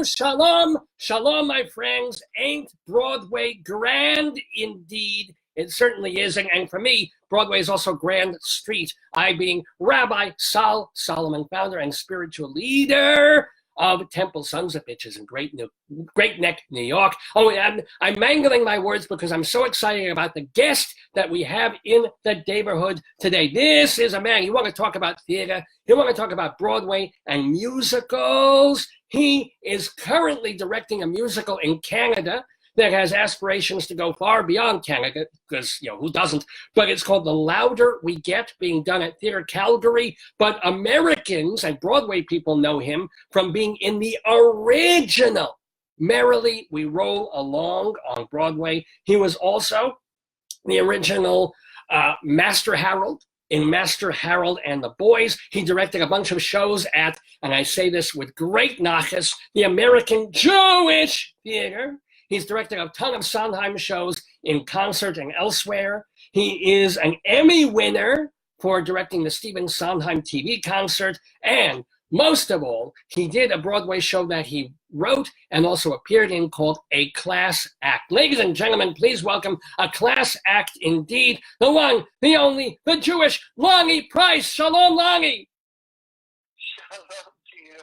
Shalom, shalom, my friends. Ain't Broadway grand indeed? It certainly is, and for me, Broadway is also Grand Street. I being Rabbi Sol Solomon, founder and spiritual leader of Temple Sons of Bitches in Great Neck, New York. Oh, and I'm mangling my words because I'm so excited about the guest that we have in the neighborhood today. This is a man. You want to talk about theater? You want to talk about Broadway and musicals? He is currently directing a musical in Canada that has aspirations to go far beyond Canada, because, you know, who doesn't? But it's called The Louder We Get, being done at Theatre Calgary. But Americans and Broadway people know him from being in the original Merrily, We Roll Along on Broadway. He was also the original Master Harold in Master Harold and the Boys. He directed a bunch of shows at, and I say this with great nachas, the American Jewish Theater. He's directed a ton of Sondheim shows in concert and elsewhere. He is an Emmy winner for directing the Stephen Sondheim TV concert. And most of all, he did a Broadway show that he wrote and also appeared in called A Class Act. Ladies and gentlemen, please welcome a class act indeed, the one, the only, the Jewish LONNY Price. Shalom, LONNY. Shalom to you.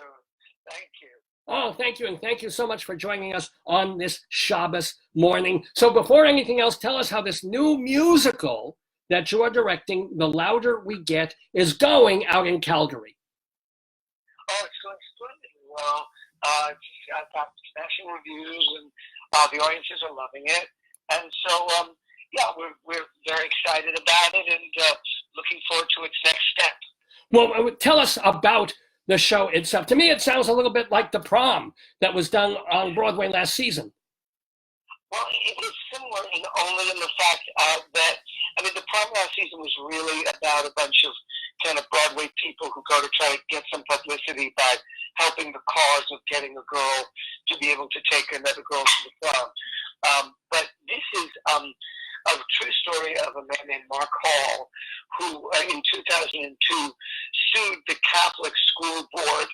Thank you. Oh, thank you, and thank you so much for joining us on this Shabbos morning. So before anything else, tell us how this new musical that you are directing, The Louder We Get, is going out in Calgary. Oh, it's going splendidly well. I've got smashing reviews, and the audiences are loving it. And so, yeah, we're very excited about it and looking forward to its next step. Well, tell us about the show itself. To me, it sounds a little bit like The Prom that was done on Broadway last season. Well, it is similar only in the fact that, I mean, The Prom last season was really about a bunch of kind of Broadway people who go to try to get some publicity by helping the cause of getting a girl to be able to take another girl to the prom. But this is a true story of a man named Mark Hall, who in 2002 sued the Catholic school board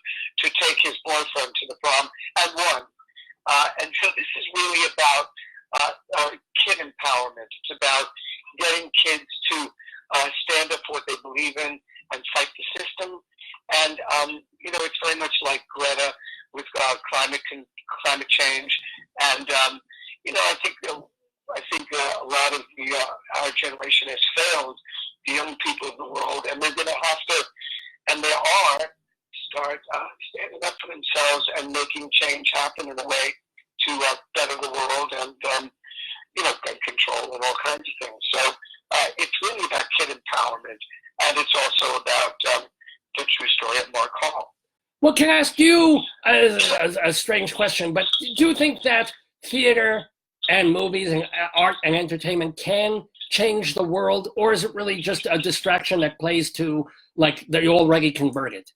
to take his boyfriend to the prom and won. And so this is really about kid empowerment. It's about getting kids to stand up for what they believe in and fight the system. And, you know, it's very much like Greta with climate change. And, you know, I think a lot of our generation has failed the young people of the world, and they're going to have to, and they are, start standing up for themselves and making change happen in a way to better the world and, you know, gun control and all kinds of things. So it's really about kid empowerment, and it's also about the true story of Mark Hall. Well, can I ask you a strange question, but do you think that theater and movies and art and entertainment can change the world, or is it really just a distraction that plays to, like, they're already converted?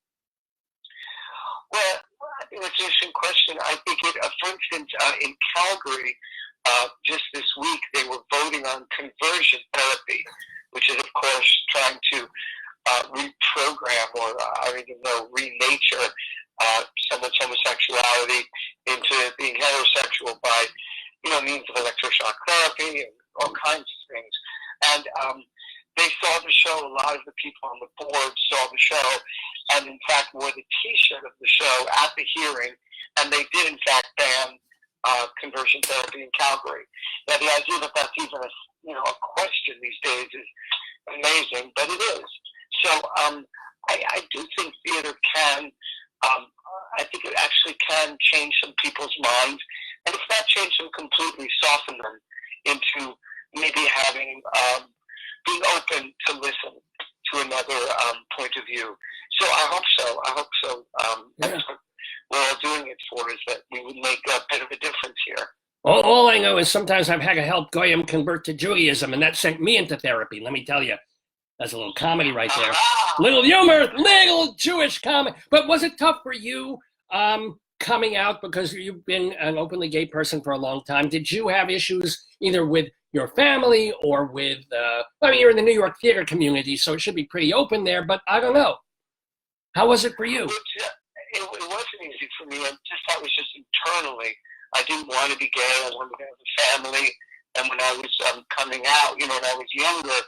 Well, I think that's an interesting question. I think, for instance, in Calgary, just this week, they were voting on conversion therapy, which is, of course, trying to reprogram or, I don't even know, renature someone's homosexuality into being heterosexual by, you know, means of electroshock therapy and all kinds of things. And they saw the show. A lot of the people on the board saw the show and, in fact, wore the T-shirt of the show at the hearing. And they did, in fact, ban conversion therapy in Calgary. Now, the idea that that's even a question these days is amazing, but it is. So I do think theater can, I think it actually can change some people's minds. And if not change them completely, soften them into maybe having, being open to listen to another point of view. So I hope so. That's what we're all doing it for, is that we would make a bit of a difference here. All I know is sometimes I've had to help Goyim convert to Judaism, and that sent me into therapy, let me tell you. That's a little comedy right there. Little humor, little Jewish comedy. But was it tough for you coming out, because you've been an openly gay person for a long time? Did you have issues either with your family or with, I mean, you're in the New York theater community, so it should be pretty open there, but I don't know. How was it for you? It wasn't easy for me. I just thought it was just internally. I didn't want to be gay. I wanted to have a family. And when I was coming out, when I was younger,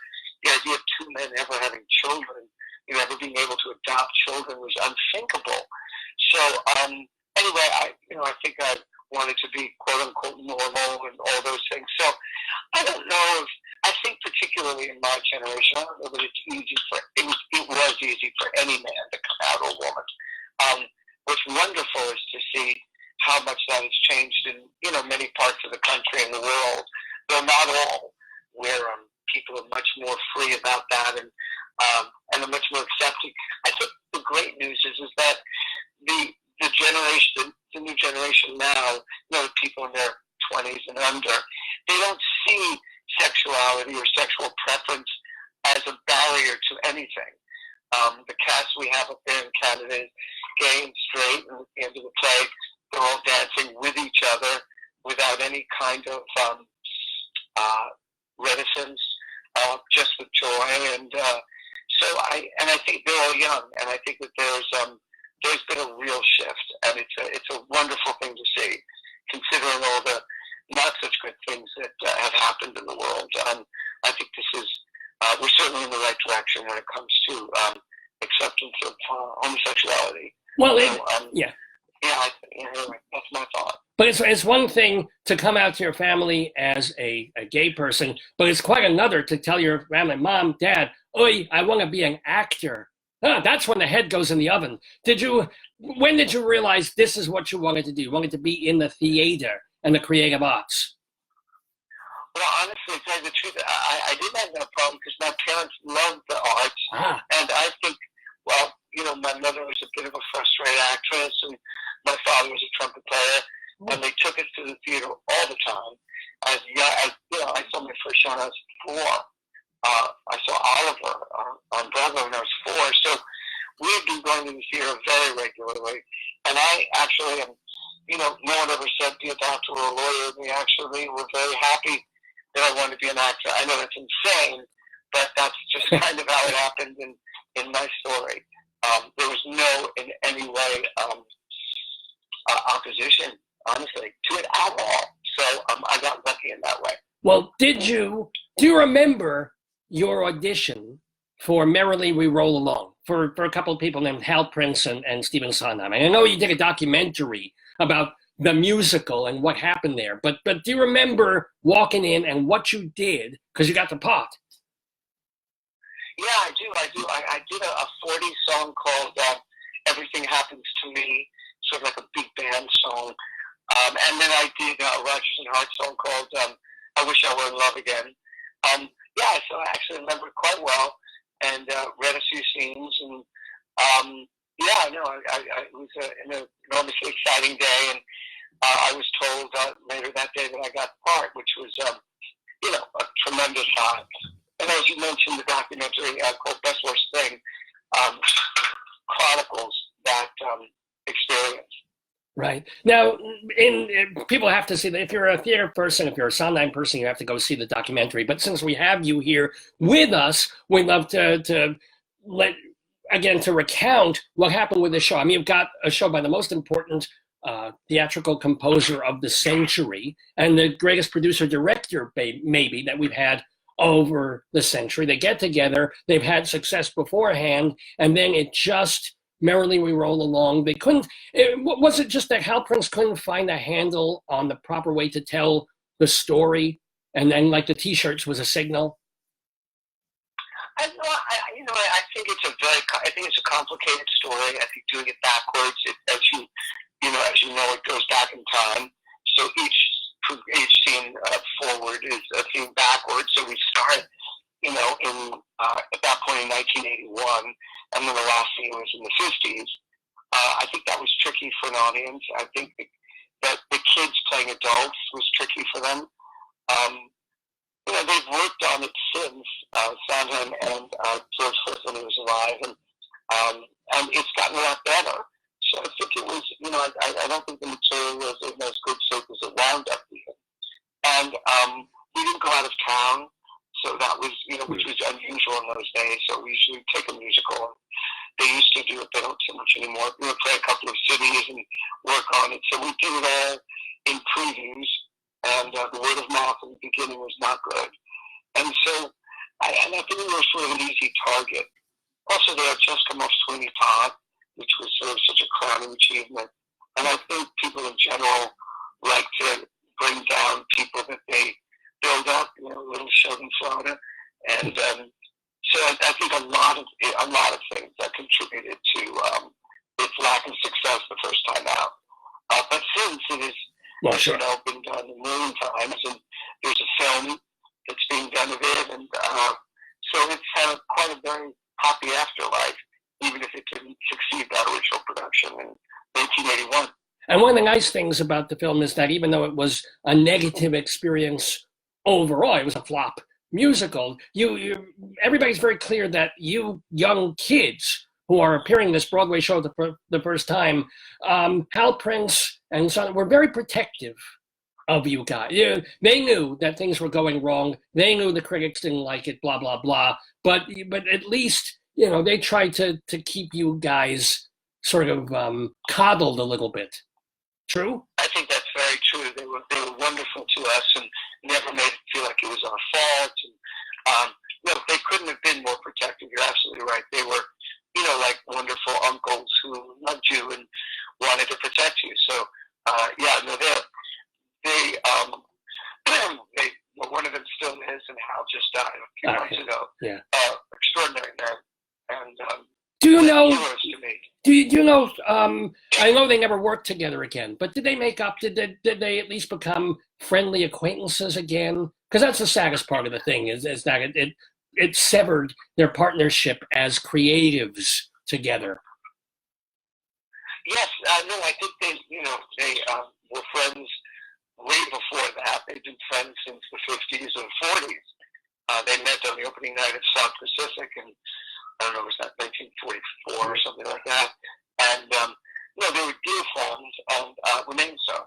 the idea of two men ever having children, ever being able to adopt children was unthinkable. So anyway, I think I wanted to be quote unquote normal and all those things. So I don't know if, I think particularly in my generation, I don't know that it's easy it was easy for any man to come out or a woman. What's wonderful is to see how much that has changed in, many parts of the country and the world, though not all, where people are much more free about that and are much more accepting. I think the great news is that the new generation now, people in their 20s and under, they don't see sexuality or sexual preference as a barrier to anything. The cast we have up there in Canada is gay and straight, and at the end of the play, they're all dancing with each other without any kind of reticence, just with joy. And I think they're all young, and I think that there's been a real shift, and it's a wonderful thing to see, considering all the not such good things that have happened in the world. I think this is we're certainly in the right direction when it comes to acceptance of homosexuality. Well, anyway, that's my thought. But it's one thing to come out to your family as a gay person, but it's quite another to tell your family, Mom, Dad, oi, I want to be an actor. That's when the head goes in the oven. When did you realize this is what you wanted to do? You wanted to be in the theater and the creative arts? Well, honestly, to tell you the truth, I didn't have that problem because my parents loved the arts. And I think, well, my mother was a bit of a frustrated actress, and my father was a trumpet player, and they took us to the theater all the time. I saw my first show when I was 4. I saw Oliver on Broadway when I was 4. So we had been going to the theater very regularly, and I actually am, no one ever said be a doctor or a lawyer. We actually were very happy that I wanted to be an actor. I know that's insane, but that's just kind of how it happened in my story. There was no, in any way, opposition, honestly, to it at all. So I got lucky in that way. Well, do you remember your audition for Merrily We Roll Along for a couple of people named Hal Prince and Stephen Sondheim? And I know you did a documentary about the musical and what happened there, but do you remember walking in and what you did because you got the part? Yeah, I do. I did a 40s song called Everything Happens to Me, sort of like a big band song. And then I did a Rodgers and Hart song called I Wish I Were in Love Again. So I actually remember it quite well and read a few scenes. And it was an enormously exciting day. And I was told later that day that I got the part, which was, a tremendous high. And as you mentioned, the documentary called Best Worst Thing chronicles that experience. Right. Now, people have to see that if you're a theater person, if you're a Sondheim person, you have to go see the documentary. But since we have you here with us, we'd love to recount what happened with the show. I mean, you've got a show by the most important theatrical composer of the century and the greatest producer-director, maybe, that we've had over the century. They get together, they've had success beforehand, and then it just Merrily We Roll Along. They couldn't, was it just that Hal Prince couldn't find a handle on the proper way to tell the story, and then like the t-shirts was a signal? I think it's a complicated story. I think doing it backwards, as you know, it goes back in time. So each scene forward is a scene backwards. So we start, at that point in 1981, and then the last scene was in the 50s. I think that was tricky for an audience. I think that the kids playing adults was tricky for them. They've worked on it since Sondheim and George Cliff when he was alive, and it's gotten a lot better. So I think it was, I don't think the material was in as good shape as it wound up being. And we didn't go out of town, so that was, which was unusual in those days. So we usually take a musical. They used to do it, they don't so much much anymore. We would play a couple of cities and work on it. So we did it all in previews, and the word of mouth in the beginning was not good. And so I think we were sort of an easy target. Also, they had just come off Sweeney Todd, which was sort of such a crowning achievement. And I think people in general like to bring down people that they build up, Little Sheldon Florida. And so I think a lot of things that contributed to its lack of success the first time out. But since it is, been done a million times, and there's a film that's being done of it, and so it's had quite a very happy afterlife, even if it didn't succeed that original production in 1981. And one of the nice things about the film is that even though it was a negative experience overall, it was a flop musical. Everybody's very clear that you young kids who are appearing in this Broadway show the first time, Hal Prince and Sondheim were very protective of you guys. They knew that things were going wrong. They knew the critics didn't like it, blah, blah, blah. But at least, they tried to keep you guys sort of coddled a little bit. True? I think that's very true. They were wonderful to us and never made it feel like it was our fault. And they couldn't have been more protective. You're absolutely right. They were, like wonderful uncles who loved you and wanted to protect you. So, well, one of them still is, and Hal just died a few months ago. Yeah. Extraordinary man. And do you know? Heroes to me. Do you know? I know they never worked together again, but did they make up? Did they at least become friendly acquaintances again? Because that's the saddest part of the thing is that it severed their partnership as creatives together. Yes, no, I think they were friends way before that. They've been friends since the 50s and 40s. They met on the opening night of South Pacific, and I don't know, was that 1944 or something like that? And they were dear friends and remained so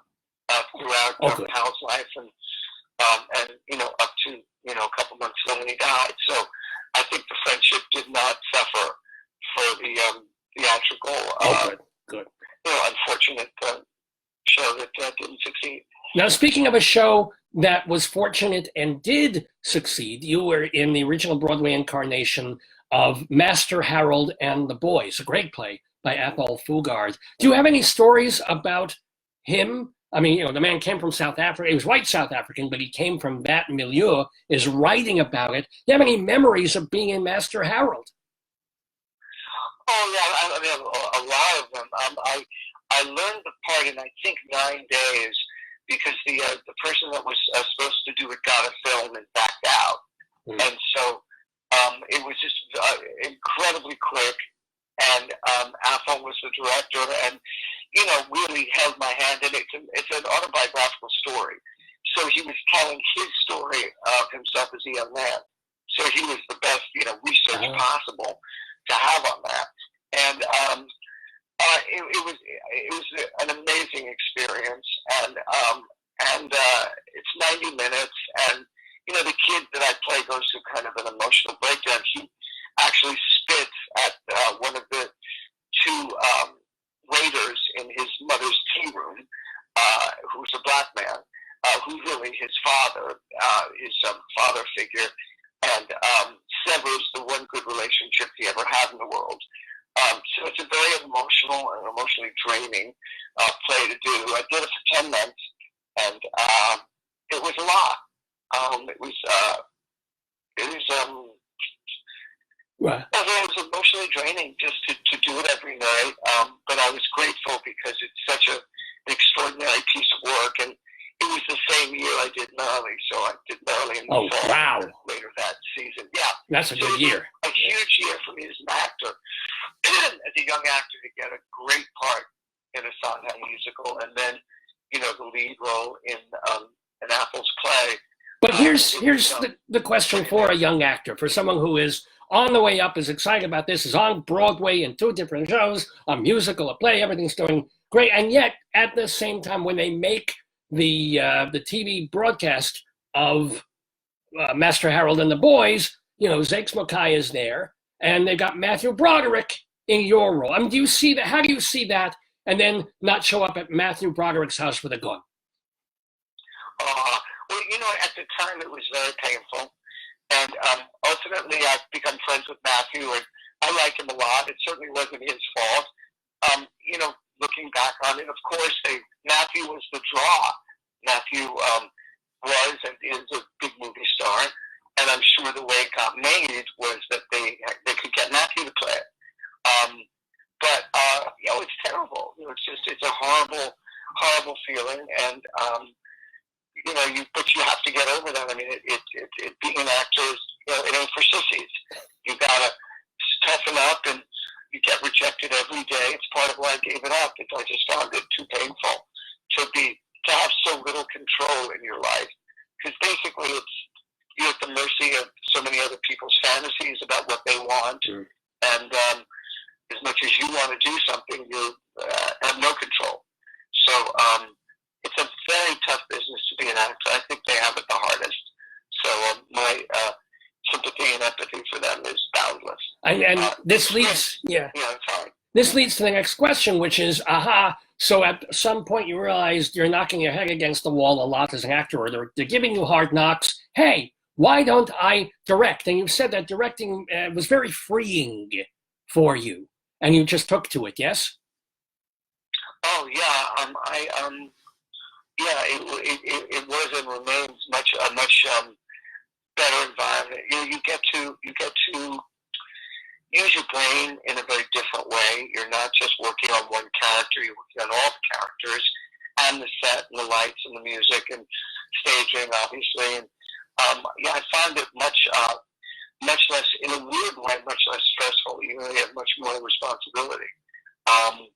throughout Hal's life, and up to a couple months when he died. So I think the friendship did not suffer for the theatrical. Good. Unfortunate show that didn't succeed. Now, speaking of a show that was fortunate and did succeed, you were in the original Broadway incarnation of Master Harold and the Boys, a great play by Athol Fugard. Do you have any stories about him? I mean, the man came from South Africa. He was white South African, but he came from that milieu, is writing about it. Do you have any memories of being in Master Harold? Oh, yeah, I mean, a lot of them. I learned the part in, I think, 9 days because the person that was supposed to do it got a film and backed out. And so it was just incredibly quick. And Athol was the director and, really held my hand. And it's an autobiographical story. So he was telling his story of himself as a young man. So he was the best, research possible to have on that. And it was an amazing experience. And it's 90 minutes. And, the kid that I play goes through kind of an emotional breakdown. He actually spits at one of the two waiters in his mother's tea room, who's a black man, who's really his father, his father figure, and severs the one good relationship he ever had in the world. So it's a very emotional and emotionally draining play to do. I did it for 10 months, and it was a lot. It was emotionally draining just to do it every night. But I was grateful because it's such an extraordinary piece of work, and it was the same year I did Merrily, so I did Merrily in the fall later that season. Yeah, that's a good year. A huge year for me as an actor, as a young actor, to get a great part in a Sondheim musical, and then the lead role in an Athol's play. But here's the question for a young actor, for someone who is on the way up, is excited about this, is on Broadway in 2 different shows, a musical, a play, everything's going great, and yet at the same time, when they make the TV broadcast of Master Harold and the Boys, Zakes Mackay is there, and they got Matthew Broderick in your role? I mean, do you see that? How do you see that? And then not show up at Matthew Broderick's house with a gun? Well, at the time it was very painful. And ultimately I've become friends with Matthew, and I like him a lot. It certainly wasn't his fault. Looking back on it, of course, Matthew was the draw. Matthew was and is a big movie star, and I'm sure the way it got made was that they could get Matthew to play it. But it's terrible. It's a horrible feeling, and but you have to get over that. I mean, being an actor is, it ain't for sissies. You gotta toughen up, and you get rejected every day. It's part of why I gave it up. I just found it too painful to have so little control in your life, because basically you're at the mercy of so many other people's fantasies about what they want, and as much as you want to do something, you have no control. So it's a very tough business to be an actor. I think they have it the hardest. So my sympathy and empathy for them is boundless. And this leads, sorry. This leads to the next question, which is, so at some point you realized you're knocking your head against the wall a lot as an actor, or they're giving you hard knocks. Hey, why don't I direct? And you said that directing was very freeing for you, and you just took to it, yes? Oh, yeah. It was and remains a much better environment. You get to use your brain in a very different way. You're not just working on one character; you're working on all the characters, and the set, and the lights, and the music, and staging, obviously. And I found it much less, in a weird way, much less stressful. You really have much more responsibility, and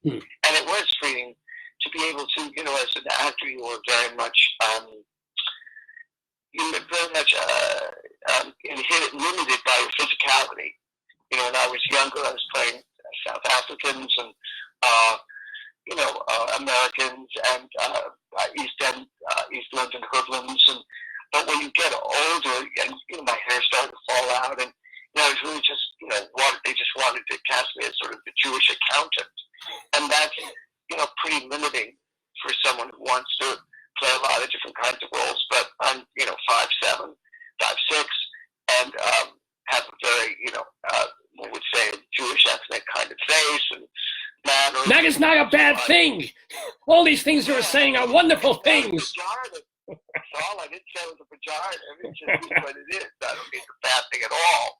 it was freeing to be able to, as an actor, you were very much limited by your physicality. When I was younger, I was playing South Africans and Americans and East London hoodlums. But when you get older, and my hair started to fall out, and I was really just they just wanted to cast me as sort of the Jewish accountant, and that's pretty limiting for someone who wants to play a lot of different kinds of roles. But I'm 5'7", 5'6", and have a very one would say Jewish ethnic kind of face and manner. That is not a bad thing. All these things you were saying are wonderful things. That's all. I didn't say it was a pejorative. It just is what it is. I don't mean it's a bad thing at all.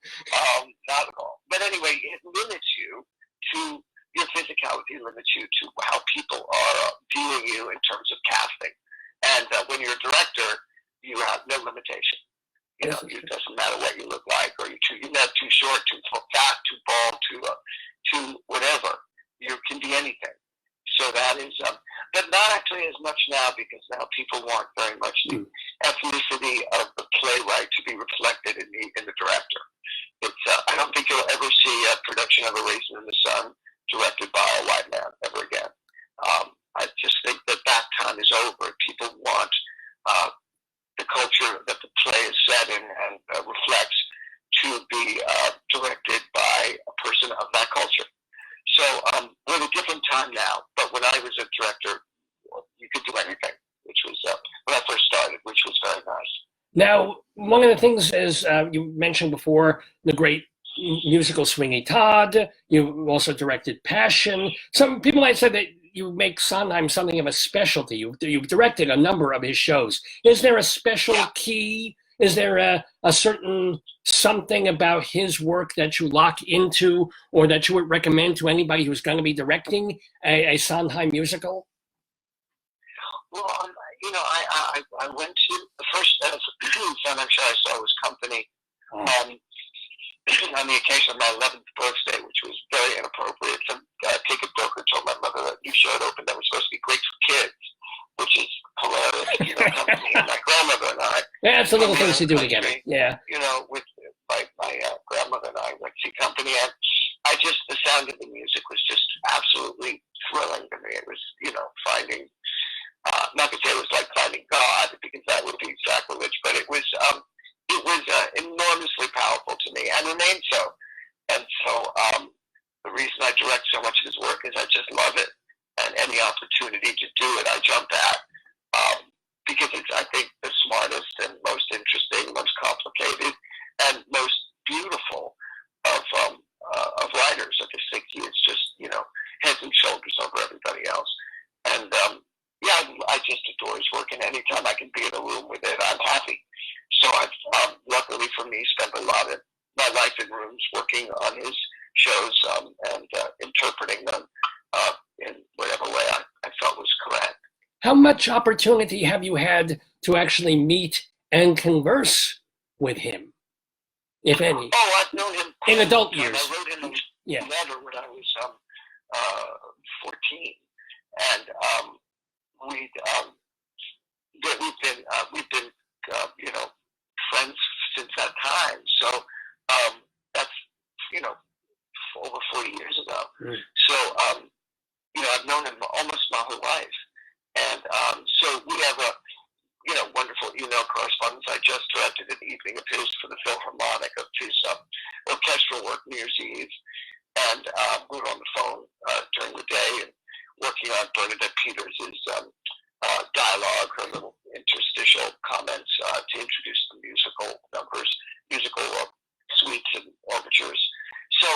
Not at all. But anyway, it limits you to your physicality, limits you to how people are viewing you in terms of casting. And when you're a director, you have no limitation. It doesn't matter what you look like, or you're not too short, too fat, too bald, too whatever. You can be anything. So that is, but not actually as much now, because now people want very much the ethnicity of the playwright to be reflected in the director. It's I don't think you'll ever see a production of A Raisin in the Sun directed by a white man ever again. I just think that time is over. People want the culture that the play is set in and reflects to be directed by a person of that culture. So we're in a different time now, but when I was a director, you could do anything, which was when I first started, which was very nice. Now, one of the things is you mentioned before, the great musical Sweeney Todd. You also directed Passion. Some people might say that you make Sondheim something of a specialty. You've directed a number of his shows. Is there a special key? Is there a certain something about his work that you lock into, or that you would recommend to anybody who's going to be directing a Sondheim musical? Well, I went to the first Sondheim show I saw was Company. On the occasion of my 11th birthday, which was very inappropriate. Some ticket broker told my mother that new show had opened that was supposed to be great for kids, which is hilarious. Company. And my grandmother and I. Yeah, it's the little things you do together. Yeah. With my grandmother and I went to see Company, and the sound of the music was just absolutely thrilling to me. It was, finding, not to say it was like finding God, because that would be sacrilege, but it was enormously powerful to me, and remains so. And so the reason I opportunity to do it, I jump at, because it's, I think, the smartest and most interesting, most complicated, and most beautiful of writers. I just think he is just, heads and shoulders over everybody else. And yeah, I just adore his work, and anytime I can be in a room with it, I'm happy. So I've, luckily for me, spent a lot of my life in rooms working on his shows and interpreting them in whatever way I felt was correct. How much opportunity have you had to actually meet and converse with him, if any? Oh, I've known him in adult years. I wrote him a letter when I was 14, and we've been friends since that time. So that's over 40 years ago. Mm. So I've known him almost my whole life, and so we have a wonderful email correspondence. I just directed an evening of his for the Philharmonic of his orchestral work New Year's Eve, and we were on the phone during the day and working on Bernadette Peters' dialogue, her little interstitial comments to introduce the musical numbers, musical suites and overtures. So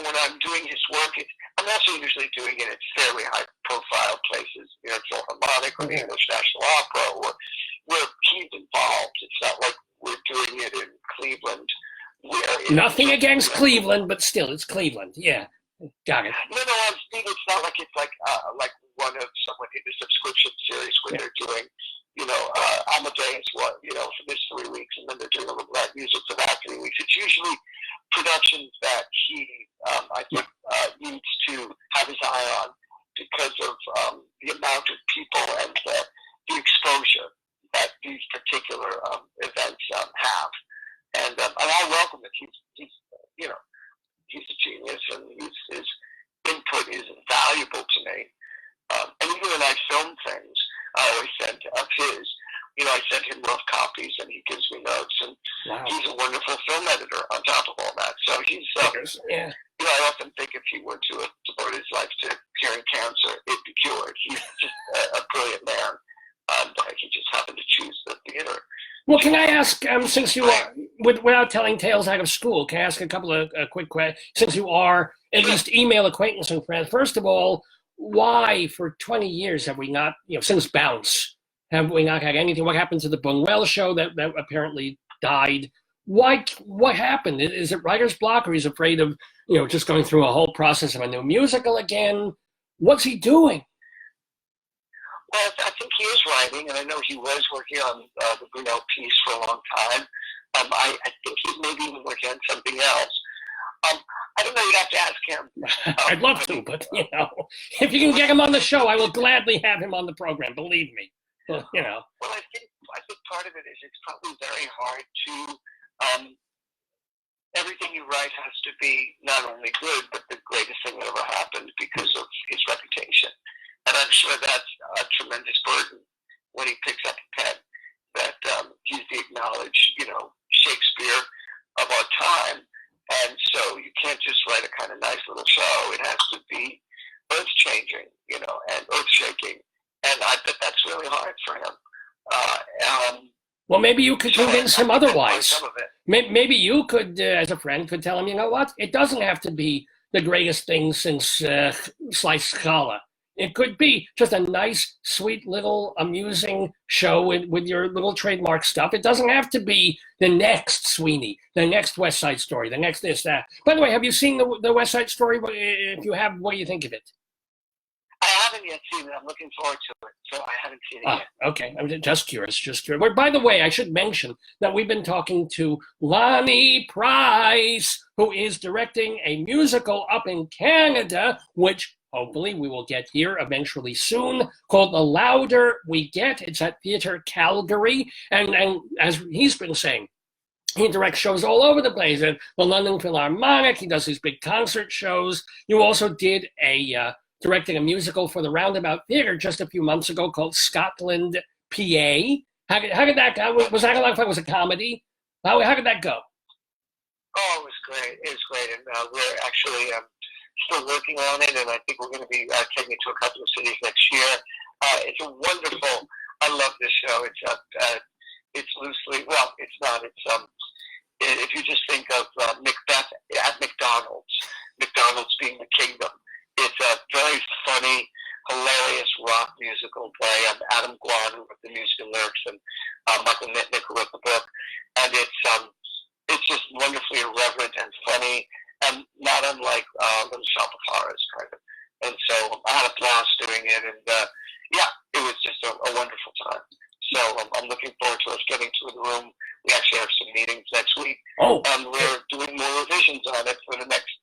when I'm doing his work, I'm also usually doing it at fairly high-profile places, Philharmonic or the English National Opera, or where he's involved. It's not like we're doing it in Cleveland. Nothing against Cleveland, but still, it's Cleveland. Yeah, got it. No, Steve, it's not like it's like one of someone in a subscription series where they're doing, Amadeus, for this 3 weeks, and then they're doing a little live music for that 3 weeks. It's usually productions that he, I think, needs to have his eye on because of the amount of people and the exposure that these particular events have. And I welcome it. He's a genius, and his input is valuable to me. And even when I film things, I always send of his. I send him rough copies, and he gives me notes. And he's a wonderful film editor on top of all that. So he's, I often think if he were to devote his life to curing cancer, it'd be cured. He's just a brilliant man. He just happened to choose the theater. Well, can I ask, since you are, without telling tales out of school, can I ask a couple of quick questions? Since you are at least email acquaintance and friends, first of all, why for 20 years have we not, since Bounce, have we not had anything? What happened to the Bungwell show that apparently died? What happened? Is it writer's block, or he's afraid of, just going through a whole process of a new musical again? What's he doing? Well, I think he is writing, and I know he was working on the Brunel piece for a long time. I think he's maybe even working on something else. I don't know, you'd have to ask him. I'd love to, but, if you can get him on the show, I will gladly have him on the program, believe me. Well, I think part of it is it's probably very hard to, everything you write has to be not only good, but the greatest thing that ever happened because of his reputation. And I'm sure that's a tremendous burden when he picks up a pen, that he's the acknowledged, Shakespeare of our time. And so you can't just write a kind of nice little show. It has to be earth-changing, and earth-shaking. And I bet that's really hard for him. Well, maybe you could convince him otherwise. Maybe you could, as a friend, could tell him, you know what? It doesn't have to be the greatest thing since sliced challah. It could be just a nice, sweet, little, amusing show with your little trademark stuff. It doesn't have to be the next Sweeney, the next West Side Story, the next this, that. By the way, have you seen the West Side Story? If you have, what do you think of it? I haven't yet seen it. I'm looking forward to it, so I haven't seen it yet. Okay, I'm just curious. Well, by the way, I should mention that we've been talking to Lonnie Price, who is directing a musical up in Canada, which hopefully we will get here eventually soon, called The Louder We Get. It's at Theatre Calgary, and as he's been saying, he directs shows all over the place. At the London Philharmonic, he does these big concert shows. You also did directing a musical for the Roundabout Theatre just a few months ago called Scotland, PA. How did that go? Was that a lot of fun? Was it a comedy? How did that go? Oh, it was great. It was great. And we're actually still working on it, and I think we're going to be taking it to a couple of cities next year. It's a wonderful. I love this show. It's loosely. Well, it's not. If you just think of Macbeth at McDonald's being the kingdom, it's a very funny, hilarious rock musical play. Adam Guan, who wrote the music and lyrics, and Michael Mitnick, who wrote the book. And it's just wonderfully irreverent and funny, and not unlike Little Shop of Horrors, kind of. And so I had a blast doing it, and it was just a wonderful time. So I'm looking forward to us getting to the room. We actually have some meetings next week, and we're doing more revisions on it for the next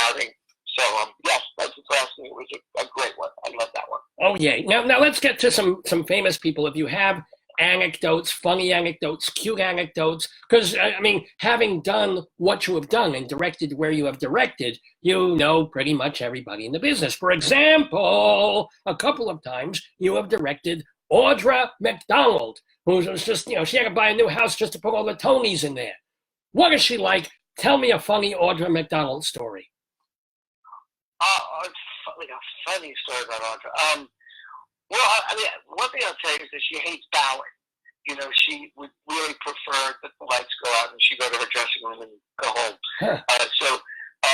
outing. So yes, thank you for asking. It was a great one. I love that one. Oh yeah. Now let's get to some famous people. If you have anecdotes, funny anecdotes, cute anecdotes, because I mean, having done what you have done and directed where you have directed, you know pretty much everybody in the business. For example, a couple of times you have directed Audra McDonald, who was just, she had to buy a new house just to put all the Tonys in there. What is she like? Tell me a funny Audra McDonald story. A funny story about Audra. Well, I mean, one thing I'll tell you is that she hates bowing. She would really prefer that the lights go out and she go to her dressing room and go home. Huh. So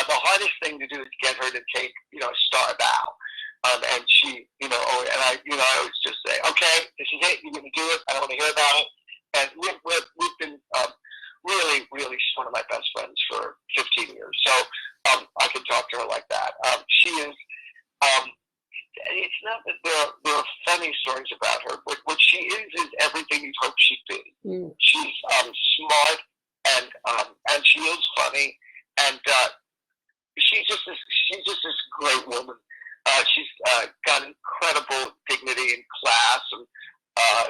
the hardest thing to do is get her to take, a star bow. And she, and I always just say, okay, this is it. You're going to do it. I don't want to hear about it. And we've been really, really, she's one of my best friends for 15 years. So I can talk to her like that. She is. It's not that there are funny stories about her, but what she is everything you'd hope she'd be. Mm. She's smart and she is funny, and she's just this great woman. She's got incredible dignity and class, and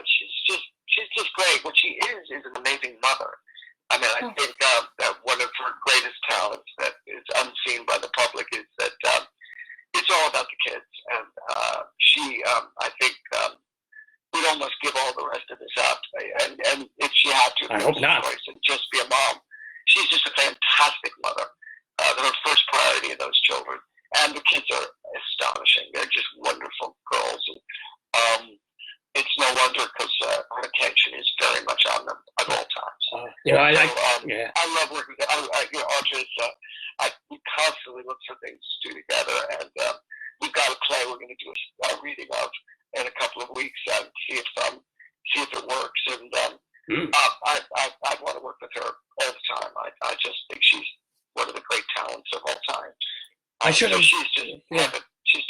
she's just great. What she is an amazing mother. I mean, I think that one of her greatest talents that is unseen by the public is that it's all about the kids. And she, I think, would almost give all the rest of this up. And if she had to, I hope not. And just be a mom. She's just a fantastic mother. Her first priority of those children. And the kids are astonishing. They're just wonderful girls. And it's no wonder because her attention is very much on them at all times. I love working with her. Audra is, we constantly look for things to do together. And we've got a play we're going to do a reading of in a couple of weeks and see if it works. And I want to work with her all the time. I just think she's one of the great talents of all time. She's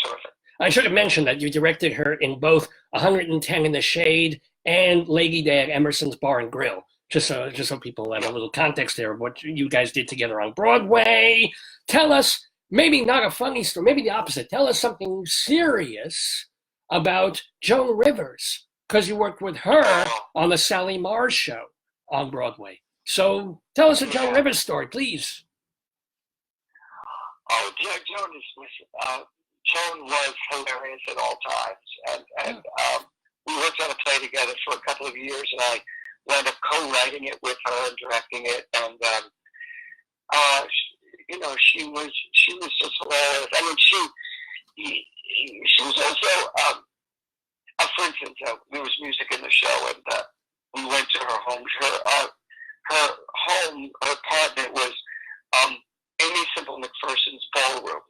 terrific. I should have mentioned that you directed her in both 110 in the Shade and Lady Day at Emerson's Bar and Grill. Just so people have a little context there of what you guys did together on Broadway. Tell us, maybe not a funny story, maybe the opposite. Tell us something serious about Joan Rivers, because you worked with her on the Sally Mars show on Broadway. So tell us a Joan Rivers story, please. Oh, Joan was hilarious at all times, and we worked on a play together for a couple of years, and I wound up co-writing it with her and directing it, and she was just hilarious. I mean, she was also, for instance, there was music in the show, and we went to her home. Her apartment was Amy Simple McPherson's ballroom.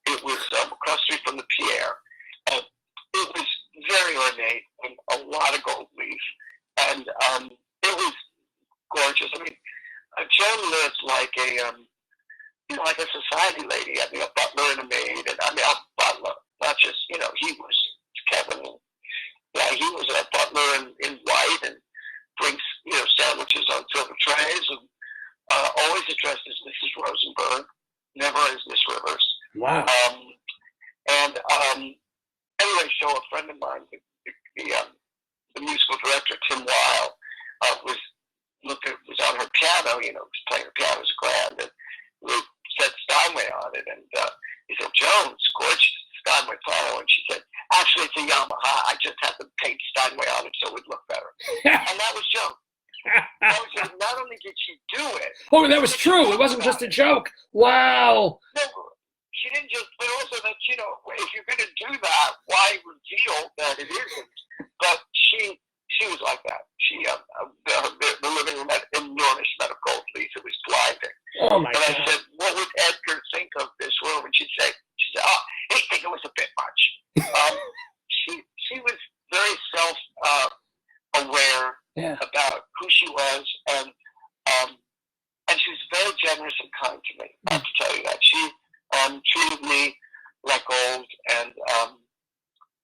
It was across the street from the Pierre. It was very ornate and a lot of gold leaf, and it was gorgeous. I mean, Joan lived like a society lady. I mean, a butler and a maid, and I mean, a butler, not just he was Kevin. Yeah, he was a butler in white and brings sandwiches on silver trays, and always addressed as Mrs. Rosenberg, never as Miss Rivers. Wow. Anyway, so a friend of mine, the musical director, Tim Weil, was on her piano, was playing her piano as a grand, and we set Steinway on it, and he said, "Joan, it's gorgeous, Steinway piano," and she said, "Actually, it's a Yamaha. I just had to paint Steinway on it so it would look better." And that was Joan. Not only did she do it. Oh, that was true. It wasn't just a joke. Wow. No, she but also that, if you're going to do that, why reveal that it isn't? But she was like that. The living room had enormous amount of gold leaf. It was blinding. Oh my God. God. And I said, what would Edgar think of this room? And she said, oh, he think it was a bit much. She was very self-aware about who she was, and she was very generous and kind to me. I have to tell you that. She treated me like gold, and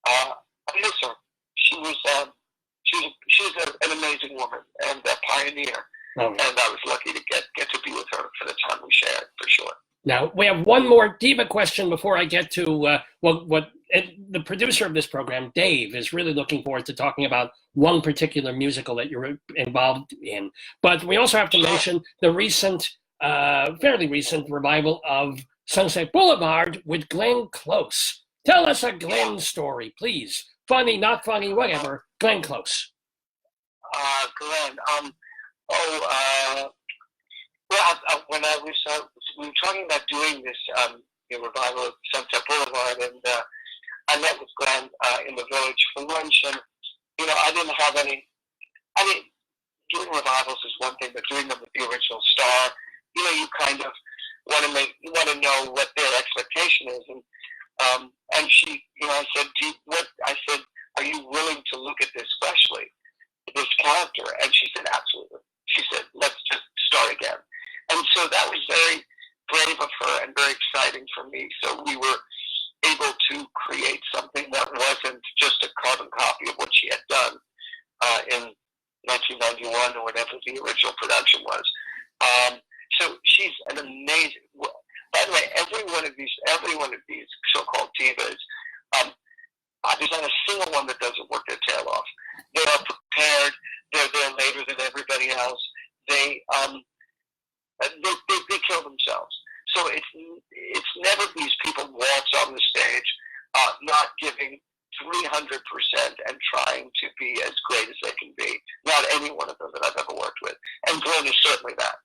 I miss her. She was an amazing woman and a pioneer, and I was lucky to get to be with her for the time we shared, for sure. Now, we have one more diva question before I get to what the producer of this program, Dave, is really looking forward to talking about one particular musical that you're involved in. But we also have to mention the recent, fairly recent revival of Sunset Boulevard with Glenn Close. Tell us a Glenn story, please. Funny, not funny, whatever. Glenn Close. Glenn, when we were talking about doing this revival of Sunset Boulevard, and I met with Glenn in the Village for lunch, and I didn't have any. I mean, doing revivals is one thing, but doing them with the original star, you kind of want to know what their expectation is, and she, I said, are you willing to look at this freshly, this character? And she said, absolutely. She said, let's just start again. And so that was very brave of her and very exciting for me. So we were able to create something that wasn't just a carbon copy of what she had done in 1991 or whatever the original production was. So she's an amazing. By the way, every one of these so-called divas, there's not a single one that doesn't work their tail off. They are prepared. They're there later than everybody else. They kill themselves. So it's never these people waltz on the stage, not giving 300% and trying to be as great as they can be. Not any one of them that I've ever worked with. And Glenn is certainly that.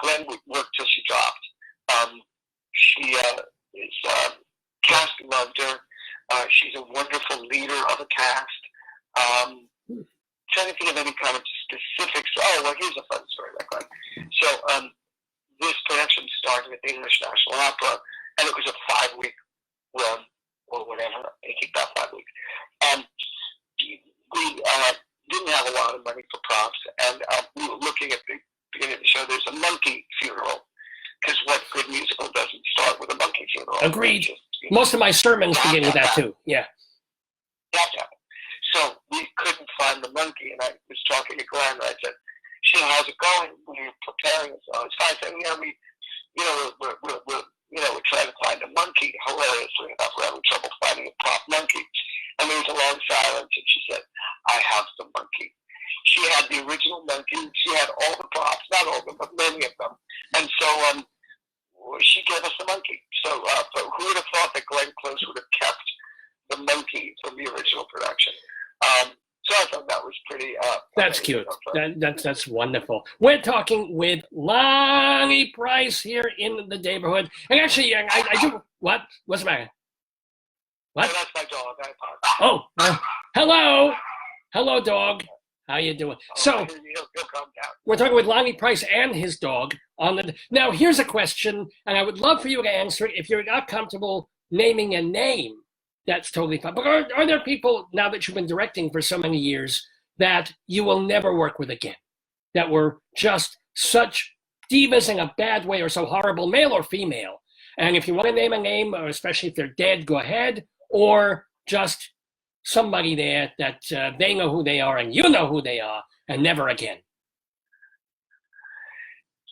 Glenn worked till she dropped. She cast loved her. She's a wonderful leader of a cast. Trying to think of any kind of specifics. Oh, well, here's a fun story, like Glenn. So this production started at the English National Opera, and it was a 5-week run, or whatever. I think about 5 weeks. We didn't have a lot of money for props, and we were looking at the beginning of the show. There's a monkey funeral, because what good musical doesn't start with a monkey funeral? Agreed. Most of my sermons begin with that, too. Yeah. That's happened. So we couldn't find the monkey, and I was talking to Glenn, and I said, how's it going? We're preparing us. Oh, it's fine. I said, we're trying to find a monkey. Hilariously enough, we're having trouble finding a prop monkey. And there was a long silence, and she said, I have the monkey. She had the original monkey. She had all the props, not all of them, but many of them. And so she gave us the monkey. So who would have thought that Glenn Close would have kept the monkey from the original production? So I thought that was pretty. That's cute. That's wonderful. We're talking with Lonnie Price here in the neighborhood. And actually, I do. What? What's the matter? What? Oh, that's my dog. I apologize. Hello, dog. How you doing? So he'll calm down. We're talking with Lonnie Price and his dog on the. Now, here's a question, and I would love for you to answer it. If you're not comfortable naming a name, that's totally fine. But are there people, now that you've been directing for so many years, that you will never work with again, that were just such divas in a bad way or so horrible, male or female? And if you want to name a name, or especially if they're dead, go ahead. Or just somebody there that they know who they are and you know who they are, and never again.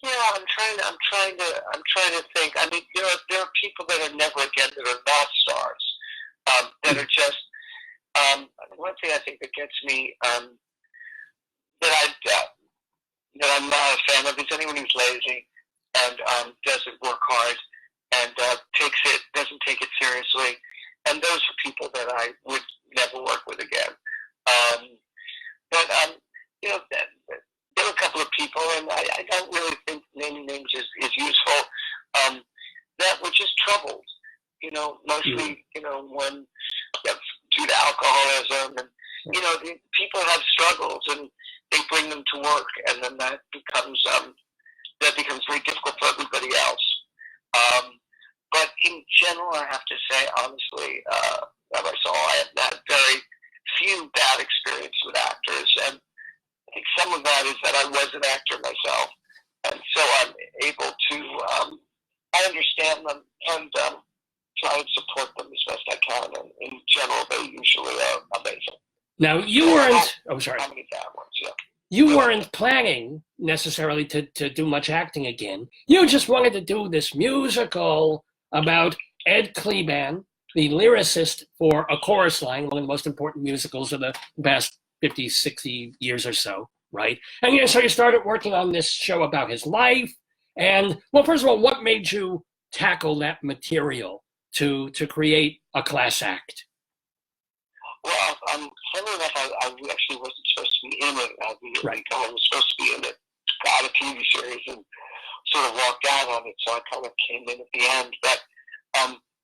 Yeah, I'm trying to think. I mean, there are people that are never again that are not stars. That are just one thing I think that gets me that I'm not a fan of is anyone who's lazy and doesn't work hard and doesn't take it seriously, and those are people that I would never work with again. There are a couple of people, and I don't really think naming names is useful, that were just troubled. mostly, when that's due to alcoholism, and, the people have struggles and they bring them to work, and then that becomes very difficult for everybody else. But in general, I have to say, honestly, Rabbi Sol, I have had very few bad experiences with actors, and I think some of that is that I was an actor myself, and so I'm able to, I understand them and try and support them as best I can, and in general, they usually are amazing. Now, you weren't, oh, sorry. How many bad ones, yeah. You weren't planning necessarily to do much acting again. You just wanted to do this musical about Ed Kleban, the lyricist for A Chorus Line, one of the most important musicals of the past 50, 60 years or so, right? And so you started working on this show about his life. And, well, first of all, what made you tackle that material to create a class act? Well, funny enough, I actually wasn't supposed to be in it. I was supposed to be in it, got a TV series, and sort of walked out on it, so I kind of came in at the end. But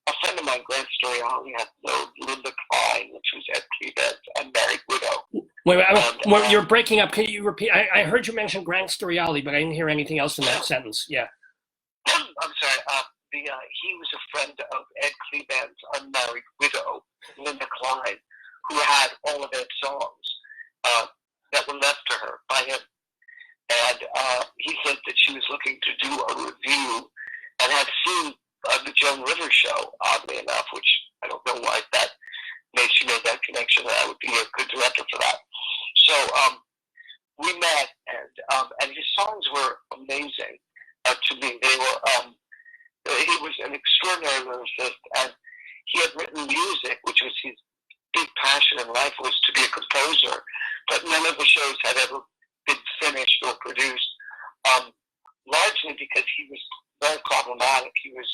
a friend of mine, Grant Storiali, had known Linda Klein, which was Ed Kleban's unmarried widow. Wait, you're breaking up. Can you repeat? I heard you mention Grant Storiali, but I didn't hear anything else in that sentence. Yeah. I'm sorry. He was a friend of Ed Kleban's unmarried widow, Linda Klein, who had all of Ed's songs that were left to her by him. And he said that she was looking to do a review and had seen the Joan Rivers show, oddly enough, which I don't know why she made that connection, that I would be a good director for that. So we met, and his songs were amazing to me. They were, he was an extraordinary lyricist, and he had written music, which was his big passion in life, was to be a composer, but none of the shows had ever been finished or produced, largely because he was very problematic. He was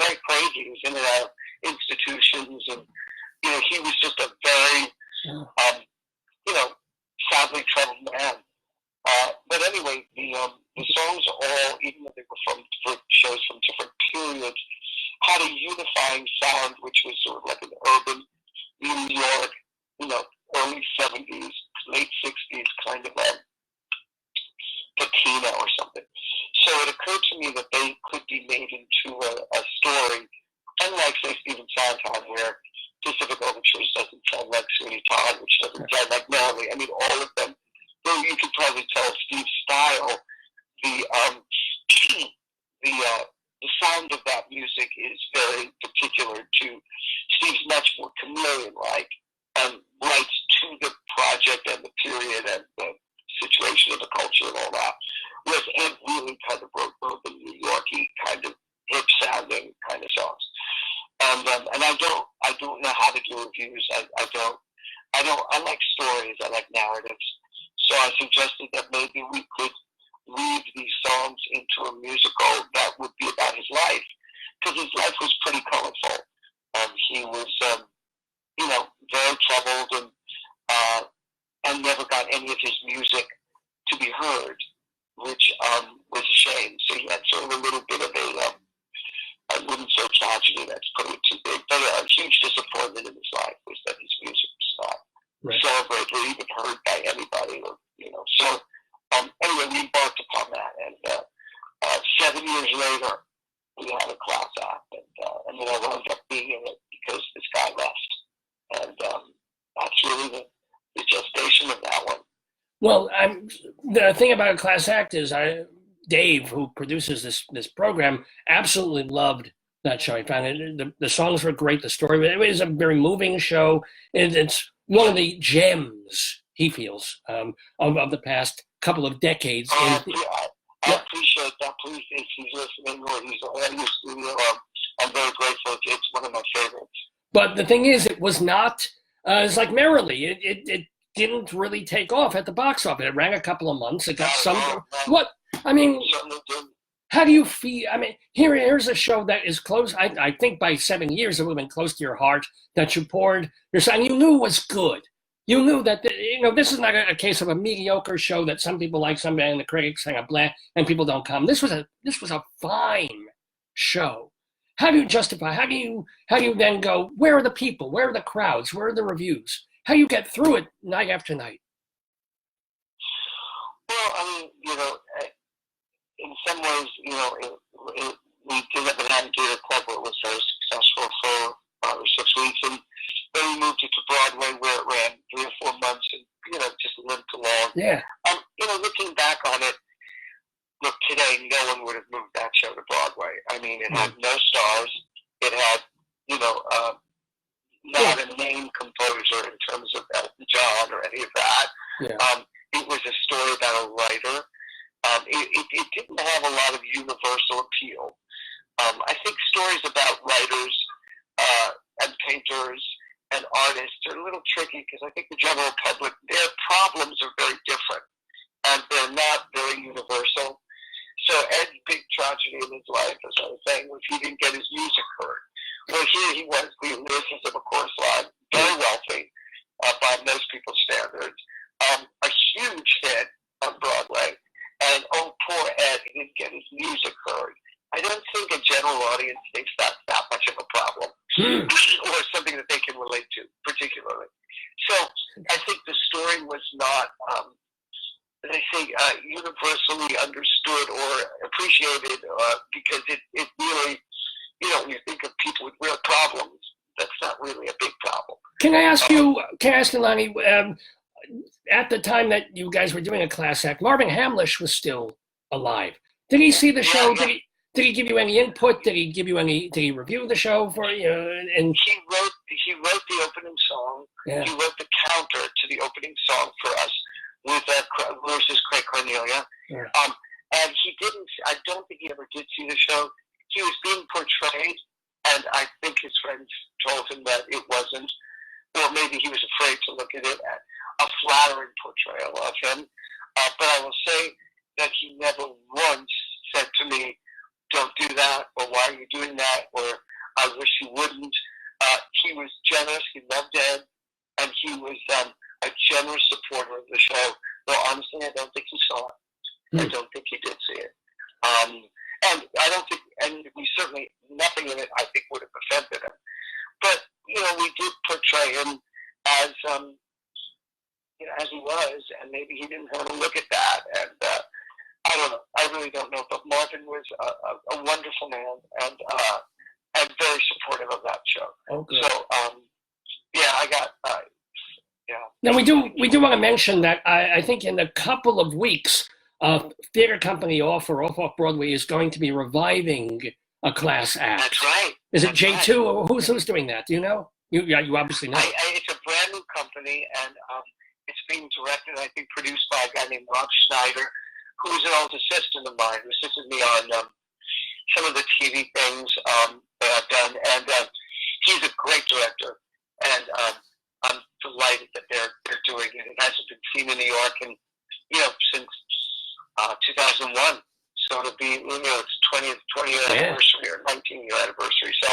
very crazy. He was in and out of institutions, and he was just a very sadly troubled man. But anyway, the songs all, even though they were from different shows from different periods, had a unifying sound, which was sort of like an urban New York, early 70s, late 60s kind of patina or something. So it occurred to me that they could be made into a story, unlike, say, Stephen Sondheim, where Pacific Overtures doesn't sound like Sweeney Todd, which doesn't sound like Merrily. I mean, all of them, though you could probably tell Steve's style, the sound of that music is very particular to Steve's, much more chameleon-like, and writes to the project and the period and the situation of the culture and all that. Whereas Ed really kind of wrote urban New York-y, kind of hip-sounding kind of songs. And I don't know how to do reviews. I like stories. I like narratives. So I suggested that maybe we could weave these songs into a musical that would be about his life, because his life was pretty colorful. He was, very troubled, and never got any of his music to be heard, which was a shame. So he had sort of a little bit of I wouldn't say tragedy, that's putting it too big, but a huge disappointment in his life was that his music was not celebrated or even heard by anybody, So anyway, we embarked upon that, and 7 years later, we had a class act, and then I wound up being in it because this guy left, and that's really the gestation of that one. Well, the thing about a class act is Dave, who produces this program, absolutely loved that show. He found it, the songs were great, the story, it was a very moving show. It's one of the gems, he feels, of the past couple of decades. I appreciate that. Please, if he's listening or he's in the studio, I'm very grateful. It's one of my favorites. But the thing is, it was not, it's like Merrily. It didn't really take off at the box office. It ran a couple of months. It got what? I mean, how do you feel? I mean, here's a show that is close. I think by 7 years, it would have been close to your heart, that you poured your son. You knew was good. You knew that, this is not a case of a mediocre show that some people like, somebody and the critics hang a blah, and people don't come. This was a fine show. How do you justify? How do you then go? Where are the people? Where are the crowds? Where are the reviews? How do you get through it night after night? Well, I mean, in some ways, we did it at Theater Club, where it was very successful for 5 or 6 weeks, and then we moved it to Broadway, where it ran 3 or 4 months, and just limped along. Yeah. Looking back on it, look, today no one would have moved that show to Broadway. I mean, it had no stars. It had, not a name composer in terms of Elton John or any of that. Yeah. It was a story about a writer. It didn't have a lot of universal appeal. I think stories about writers and painters and artists are a little tricky because I think the general public, their problems are very different and they're not very universal. So Ed's big tragedy in his life, as I was saying, was he didn't get his music heard. Well, here he was, the lyricist of a chorus line, very wealthy by most people's standards, a huge hit on Broadway, and oh, poor Ed, he didn't get his music heard. I don't think a general audience thinks that's that much of a problem, or something that they can relate to, particularly. So I think the story was not, they say, universally understood or appreciated, because it really, when you think of people with real problems, that's not really a big problem. Can I ask you, Lonnie, at the time that you guys were doing a class act, Marvin Hamlish was still alive. Did he see the show? Yeah. Did he give you any input? Did he review the show for you? And he wrote the opening song. Yeah. He wrote the counter to the opening song for us with versus Craig Cornelia. Yeah. And he didn't. I don't think he ever did see the show. He was being portrayed, and I think his friends told him that it wasn't, or maybe he was afraid to look at it as a flattering portrayal of him. But I will say that he never once said to me, "Don't do that," or "Why are you doing that?" or "I wish you wouldn't." He was generous. He loved Ed, and he was a generous supporter of the show. Though honestly, I don't think he saw it. I don't think he did see it. And I don't think, and we certainly, nothing in it, I think, would have offended him. But, we did portray him as, as he was, and maybe he didn't want to look at that. And I don't know. I really don't know. But Marvin was a wonderful man and very supportive of that show. Okay. So, I got, Now we do want to mention that I think in a couple of weeks, theater company off Broadway is going to be reviving a class act. That's right. Is it J2 or who's doing that? Do you know? You obviously know. It's a brand new company, and it's being directed, I think, produced by a guy named Rob Schneider, who's an old assistant of mine, who assisted me on some of the TV things that I've done, and he's a great director, and I'm delighted that they're doing it. It hasn't been seen in New York, and since 2001, so it'll be its 20th anniversary or 19-year anniversary. So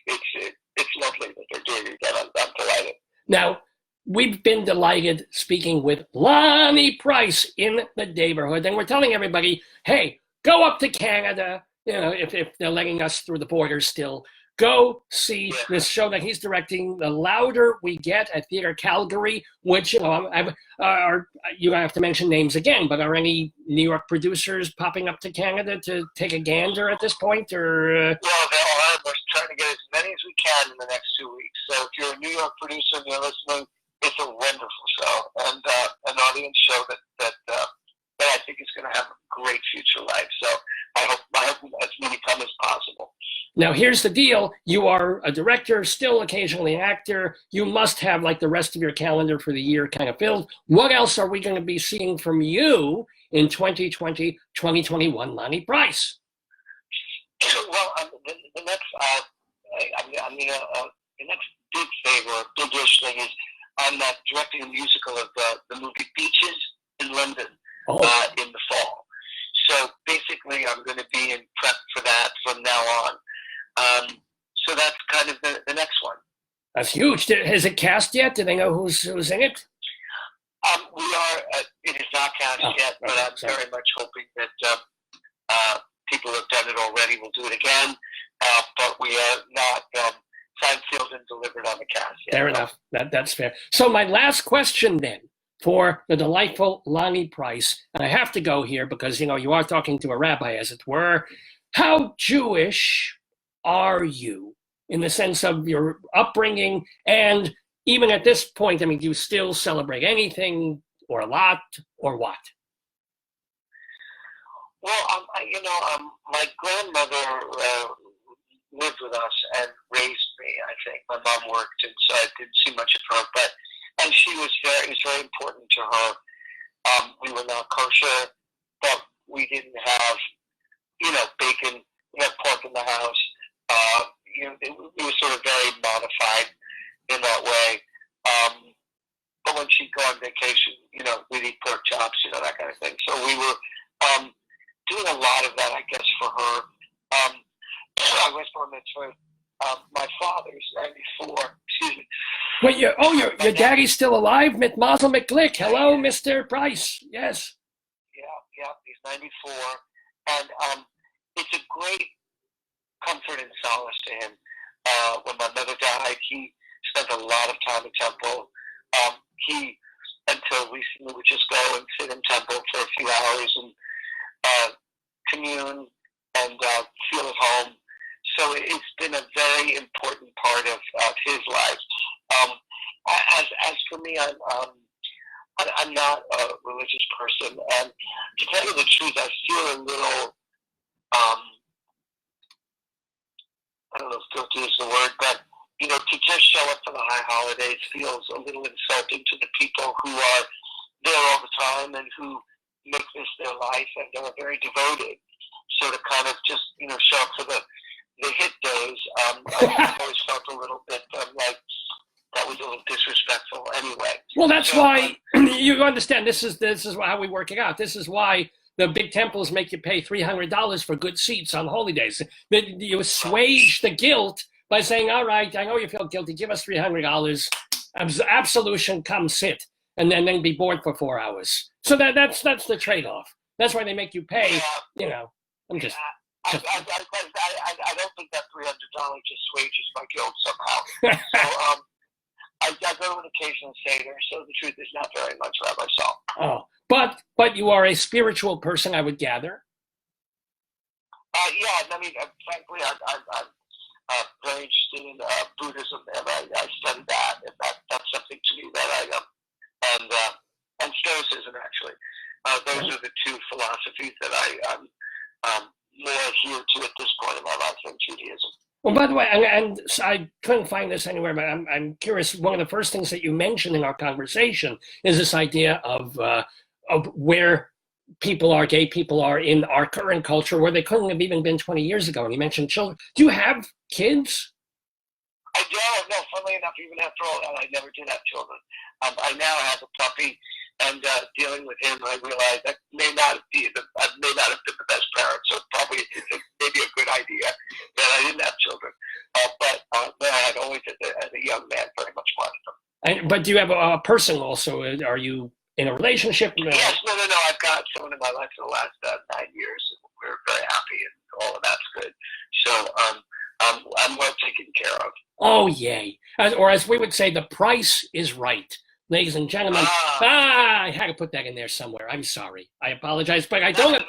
it's lovely that they're doing it again. I'm delighted. Now we've been delighted speaking with Lonnie Price in the neighborhood, and we're telling everybody, hey, go up to Canada. If they're letting us through the border still. Go see this show that he's directing, The Louder We Get at Theater Calgary, which, you don't have to mention names again, but are any New York producers popping up to Canada to take a gander at this point? Or Well, there are. We're trying to get as many as we can in the next 2 weeks. So if you're a New York producer and you're listening, it's a wonderful show and an audience show that I think is going to have a great future life. So I hope as many come as possible. Now, here's the deal. You are a director, still occasionally an actor. You must have, like the rest of your calendar for the year, kind of filled. What else are we going to be seeing from you in 2020, 2021, Lonnie Price? Well, the next big thing or big-ish thing is I'm directing a musical of the movie Beaches in London in the fall. So basically, I'm going to be in prep for that from now on. So that's kind of the next one. That's huge. Has it cast yet? Do they know who's in it? We are. It is not cast yet, but I'm very much hoping that people who have done it already will do it again. but we are not signed, sealed, and delivered on the cast yet. Fair enough. That's fair. So my last question then for the delightful Lonnie Price, and I have to go here because, you are talking to a rabbi, as it were. How Jewish are you in the sense of your upbringing? And even at this point, do you still celebrate anything or a lot or what? Well, my grandmother lived with us and raised me. I think my mom worked, and so I didn't see much of her. And it was very important to her. We were not kosher, but we didn't have, bacon. We had pork in the house. We were sort of very modified in that way. But when she'd go on vacation, we'd eat pork chops, that kind of thing. So we were doing a lot of that, I guess, for her. I was born my father's 94. Excuse me. Wait, your daddy's still alive? Mit Mazel McGlick. Hello, Mr. Price. Yes. Yeah, he's 94. And it's a great comfort and solace to him. When my mother died, he spent a lot of time in temple. He, until recently, would just go and sit in temple for a few hours and commune and feel at home. So it's been a very important part of his life. As for me, I'm not a religious person, and to tell you the truth, I feel a little, I don't know if guilty is the word, but to just show up for the high holidays feels a little insulting to the people who are there all the time and who make this their life and are very devoted. So to kind of just show up for the hit days, I always felt a little bit like that was a little disrespectful anyway. Well, that's why you understand. This is how we work it out. This is why the big temples make you pay $300 for good seats on holy days. You assuage the guilt by saying, "All right, I know you feel guilty. Give us $300. Absolution, come sit, and then be bored for 4 hours." So that's the trade-off. That's why they make you pay. I'm just. I don't think that $300 assuages my guilt somehow. So I go to an occasional Seder, so the truth is not very much, Rabbi Sol. Oh, but you are a spiritual person, I would gather. Yeah, frankly, I'm very interested in Buddhism, and I study that, and that's something to me that and Stoicism, actually. Those are the two philosophies that I'm more adhere to at this point in my life than Judaism. Well, by the way, and I couldn't find this anywhere, but I'm curious. One of the first things that you mentioned in our conversation is this idea of where gay people are in our current culture, where they couldn't have even been 20 years ago. And you mentioned children. Do you have kids? I don't. No, funnily enough, even after all that, I never did have children. I now have a puppy, and dealing with him, I realized that I may not have been the best parent. So probably it's maybe a good idea that I didn't have children. But I had always, as a young man, very much wanted them. But do you have a person also? Are you in a relationship? Yes, no. I've got someone in my life for the last 9 years, and we're very happy, and all of that's good. So I'm well taken care of. Oh, yay. Or as we would say, the price is right. Ladies and gentlemen, I had to put that in there somewhere. I'm sorry. I apologize, but I don't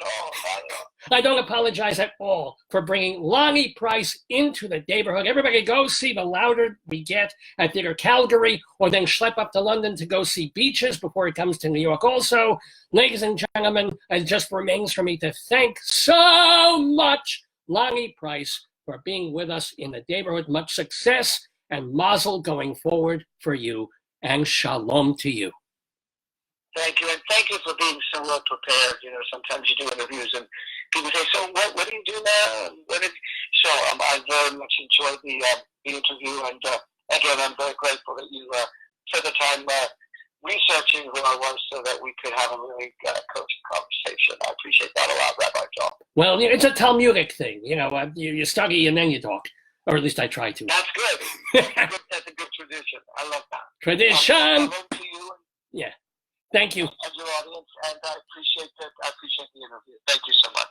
apologize at all for bringing Lonnie Price into the neighborhood. Everybody go see The Louder We Get at Theater Calgary, or then schlep up to London to go see Beaches before it comes to New York also. Ladies and gentlemen, it just remains for me to thank so much Lonnie Price for being with us in the neighborhood. Much success and mazel going forward for you. And shalom to you. Thank you, and thank you for being so well prepared. Sometimes you do interviews and people say, "So what do you do now?" So I very much enjoyed the interview, and again, I'm very grateful that you spent the time researching who I was so that we could have a really coaching conversation. I appreciate that a lot, Rabbi Sol. Well, it's a Talmudic thing. You study and then you talk. Or at least I try to. That's good. That's a good tradition. I love that. Tradition. Hello to you. Yeah. Thank you. And your audience, and I appreciate the interview. Thank you so much.